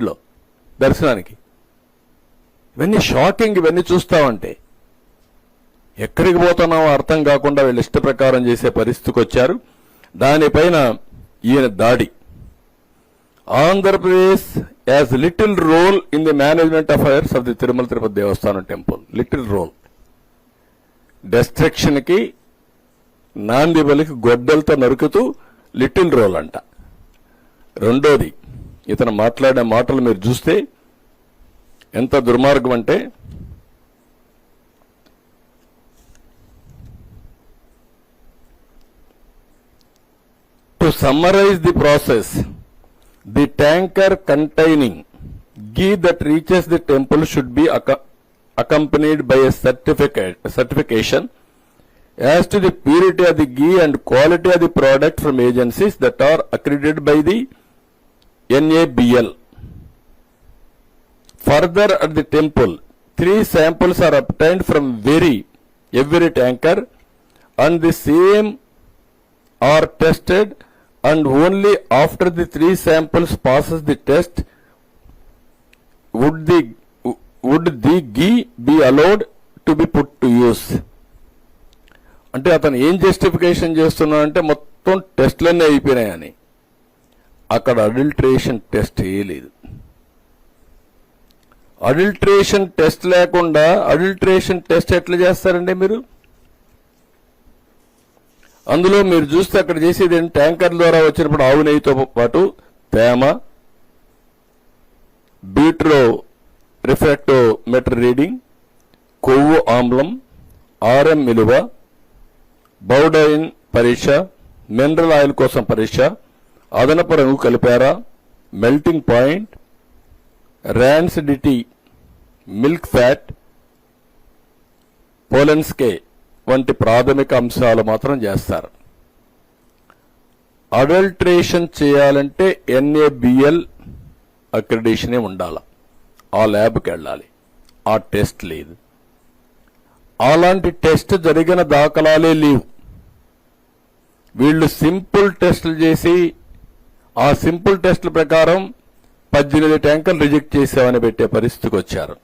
లో దర్శనానికి. ఇవన్నీ షాకింగ్. ఇవన్నీ చూస్తామంటే ఎక్కడికి పోతున్నామో అర్థం కాకుండా వీళ్ళు ఇష్ట ప్రకారం చేసే పరిస్థితికి వచ్చారు. దానిపైన ఈయన దాడి. Andhra Pradesh has little role in the management affairs of the Tirumala Tirupati Devasthanam temple. Little role. Destruction కి నాంది బలికి గొడ్డలతో నరుకుతూ లిటిల్ రోల్ అంట. రెండోది, ఇతను మాట్లాడే మాటలు మీరు చూస్తే ఎంత దుర్మార్గం అంటే, to summarise the process, the tanker containing ghee that reaches the temple should be accompanied by a certification as to the purity of the ghee and quality of the product from agencies that are accredited by the NABL. Further, at the temple, 3 samples are obtained from every tanker, and the same are tested, and only after the 3 samples passes the test would the ghee be allowed to be put to use. అంటే అతను ఏం justification చేస్తున్నాడంటే మొత్తం టెస్ట్లన్నీ అయిపోయినాయని. అక్కడ adulteration test వేయలేదు. Adulteration test లేకుండా adulteration test ఎట్లా చేస్తారండి మీరు? అందులో మీరు చూస్తే అక్కడ చేసేది ట్యాంకర్ ద్వారా వచ్చినప్పుడు ఆవు నెయ్యితో పాటు తేమ, బీట్రో రిఫ్రాక్టోమీటర్ రీడింగ్, కొవ్వు ఆమ్లం, ఆర్ఎం విలువ, బౌడైన్ పరీక్ష, మినరల్ ఆయిల్ కోసం పరీక్ష, అదనపు రంగు కలిపారా, melting point, rancidity, milk fat, Polenske వంటి ప్రాథమిక అంశాలు మాత్రం చేస్తారు. అడల్ట్రేషన్ చేయాలంటే NABL అక్రిడిటేషనే ఉండాలి. ఆ ల్యాబ్కి వెళ్ళాలి. ఆ టెస్ట్ లేదు. అలాంటి టెస్ట్ జరిగిన దాఖలాలే లేవు. వీళ్ళు సింపుల్ టెస్టులు చేసి ఆ సింపుల్ టెస్టుల ప్రకారం 18 ట్యాంకర్లు రిజెక్ట్ చేశామని పెట్టే పరిస్థితికి వచ్చారు.